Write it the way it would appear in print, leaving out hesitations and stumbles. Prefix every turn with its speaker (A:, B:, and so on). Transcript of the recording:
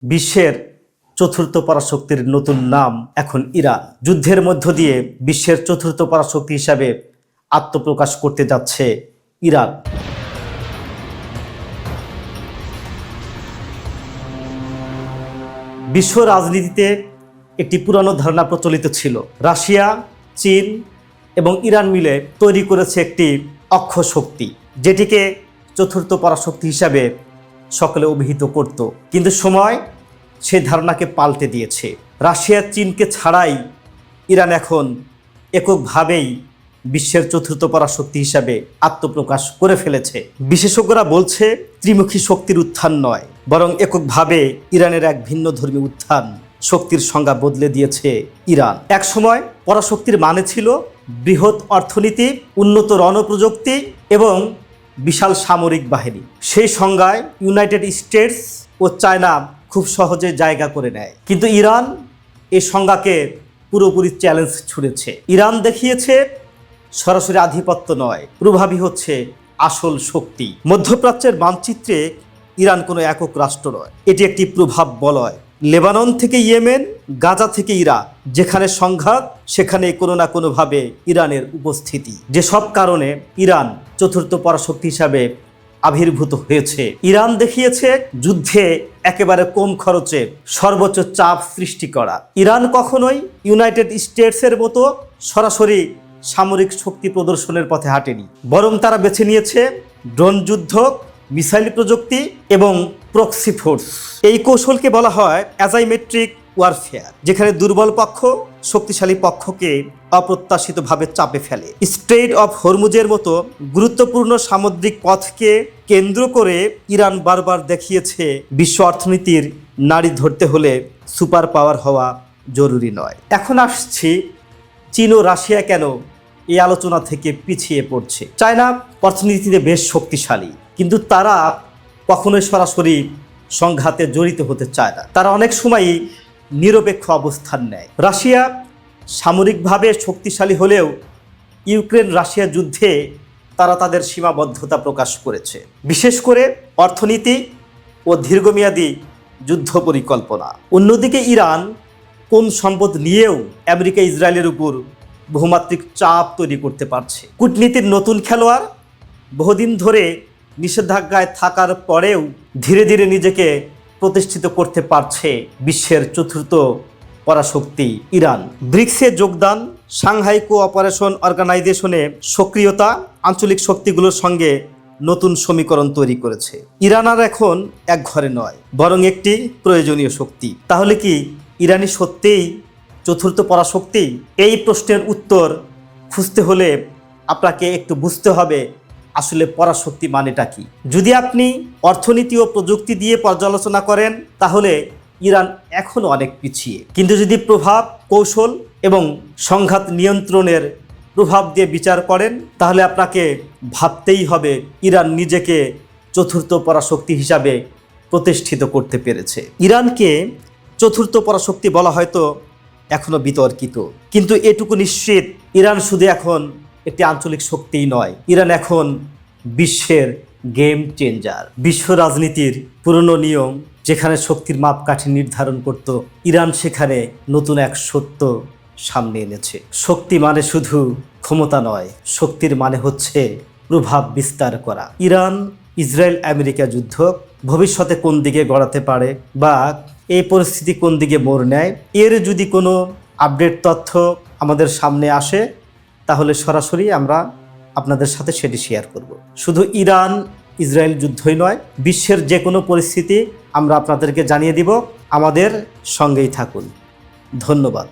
A: বিশ্বের চতুর্থ পরাশক্তির নতুন নাম এখন ইরান। যুদ্ধের মধ্য দিয়ে বিশ্বের চতুর্থ পরাশক্তি হিসাবে আত্মপ্রকাশ করতে যাচ্ছে ইরান। বিশ্ব রাজনীতিতে একটি পুরানো ধারণা প্রচলিত ছিল, রাশিয়া, চীন এবং ইরান মিলে তৈরি করেছে একটি অক্ষয় শক্তি, যেটিকে চতুর্থ পরাশক্তি হিসাবে সকলে অভিহিত করত। কিন্তু সময় সেই ধারণাকে পাল্টে দিয়েছে। রাশিয়া, চীনকে ছাড়াই ইরান এখন এককভাবেই বিশ্বের চতুর্থ পরাশক্তি হিসাবে আত্মপ্রকাশ করে ফেলেছে। বিশেষজ্ঞরা বলছে ত্রিমুখী শক্তির উত্থান নয়, বরং এককভাবে ইরানের এক ভিন্ন ধর্মী উত্থান শক্তির সংজ্ঞা বদলে দিয়েছে ইরান। একসময় পরাশক্তির মানে ছিল বৃহৎ অর্থনীতি, উন্নত রণপ্রযুক্তি এবং বিশাল সামরিক বাহিনী। সেই সংজ্ঞায় ইউনাইটেড স্টেটস ও চায়না খুব সহজে জায়গা করে নেয়। কিন্তু ইরান এই সংজ্ঞাকে পুরোপুরি চ্যালেঞ্জ ছুড়েছে। ইরান দেখিয়েছে সরাসরি আধিপত্য নয়, প্রভাবী হচ্ছে আসল শক্তি। মধ্যপ্রাচ্যের মানচিত্রে ইরান কোনো একক রাষ্ট্র নয়, এটি একটি প্রভাব বলয়। লেবানন থেকে ইয়েমেন, গাজা থেকে ইরাক, যেখানে সংঘাত সেখানে কোনো না কোনোভাবে ইরানের উপস্থিতি। যেসব কারণে ইরান চতুর্থ পরাশক্তি হিসাবে আবির্ভূত হয়েছে। ইরান দেখিয়েছে যুদ্ধে একেবারে কম খরচে সর্বোচ্চ চাপ সৃষ্টি করা। ইরান কখনোই ইউনাইটেড স্টেটসের মতো সরাসরি সামরিক শক্তি প্রদর্শনের পথে হাঁটেনি, বরং তারা বেছে নিয়েছে ড্রোন যুদ্ধ, মিসাইল প্রযুক্তি এবং প্রক্সি ফোর্স। এই কৌশলকে বলা হয় অ্যাজাইমেট্রিক ওয়ারফেয়ার, যেখানে দুর্বল পক্ষ শক্তিশালী পক্ষকে অপ্রত্যাশিতভাবে চাপে ফেলে। স্ট্রেইট অফ হরমুজের মতো গুরুত্বপূর্ণ সামুদ্রিক পথকে কেন্দ্র করে ইরান বারবার দেখিয়েছে বিশ্ব অর্থনীতির নাড়ি ধরতে হলে সুপার পাওয়ার হওয়া জরুরি নয়। এখন আসছি চীন ও রাশিয়া কেন এই আলোচনা থেকে পিছিয়ে পড়ছে। চায়না অর্থনীতিতে বেশ শক্তিশালী, কিন্তু তারা কখনোই সরাসরি সংঘাতে জড়িত হতে চায় না। তারা অনেক সময়ই নিরপেক্ষ অবস্থান নেয়। রাশিয়া সামরিকভাবে শক্তিশালী হলেও ইউক্রেন রাশিয়া যুদ্ধে তারা তাদের সীমাবদ্ধতা প্রকাশ করেছে, বিশেষ করে অর্থনীতি ও দীর্ঘমেয়াদী যুদ্ধ পরিকল্পনা। অন্যদিকে ইরান কোন সম্পদ নিয়েও আমেরিকা ইসরায়েলের উপর বহুমাত্রিক চাপ তৈরি করতে পারছে। কূটনীতির নতুন খেলোয়াড়, বহুদিন ধরে নিষেধাজ্ঞায় থাকার পরেও ধীরে ধীরে নিজেকে প্রতিষ্ঠিত করতে পারছে বিশ্বের চতুর্থ পরাশক্তি ইরান। ব্রিক্সে যোগদান, সাংহাই কোঅপারেশন অর্গানাইজেশনে সক্রিয়তা আঞ্চলিক শক্তিগুলোর সঙ্গে নতুন সমীকরণ তৈরি করেছে। ইরান আর এখন এক ঘরে নয়, বরং একটি প্রয়োজনীয় শক্তি। তাহলে কি ইরানি সত্যিই চতুর্থ পরাশক্তি? এই প্রশ্নের উত্তর খুঁজতে হলে আপনাকে একটু বুঝতে হবে আসলে পরাশক্তি মানেটা কি। যদি আপনি অর্থনীতি ও প্রযুক্তি দিয়ে পর্যালোচনা করেন তাহলে ইরান এখনও অনেক পিছিয়ে। কিন্তু যদি প্রভাব, কৌশল এবং সংঘাত নিয়ন্ত্রণের প্রভাব দিয়ে বিচার করেন তাহলে আপনাকে ভাবতেই হবে ইরান নিজেকে চতুর্থ পরাশক্তি হিসাবে প্রতিষ্ঠিত করতে পেরেছে। ইরানকে চতুর্থ পরাশক্তি বলা হয়তো এখনো বিতর্কিত, কিন্তু এটুকু নিশ্চিত ইরান শুধু এখন একটি আঞ্চলিক শক্তিই নয়, ইরান এখন বিশ্বের গেম চেঞ্জার। বিশ্ব রাজনীতির পুরনো নিয়ম যেখানে শক্তির মাপকাঠি নির্ধারণ করত, ইরান সেখানে নতুন এক সত্য সামনে এনেছে। শক্তি মানে শুধু ক্ষমতা নয়, শক্তির মানে হচ্ছে প্রভাব বিস্তার করা। ইরান ইসরায়েল আমেরিকা যুদ্ধ ভবিষ্যতে কোন দিকে গড়াতে পারে বা এই পরিস্থিতি কোন দিকে মোড় নেয়, এর যদি কোনো আপডেট তথ্য আমাদের সামনে আসে তাহলে সরাসরি আমরা আপনাদের সাথে সেটি শেয়ার করব। শুধু ইরান ইসরায়েল যুদ্ধই নয়, বিশ্বের যে কোনো পরিস্থিতি আমরা আপনাদেরকে জানিয়ে দিব। আমাদের সঙ্গেই থাকুন। ধন্যবাদ।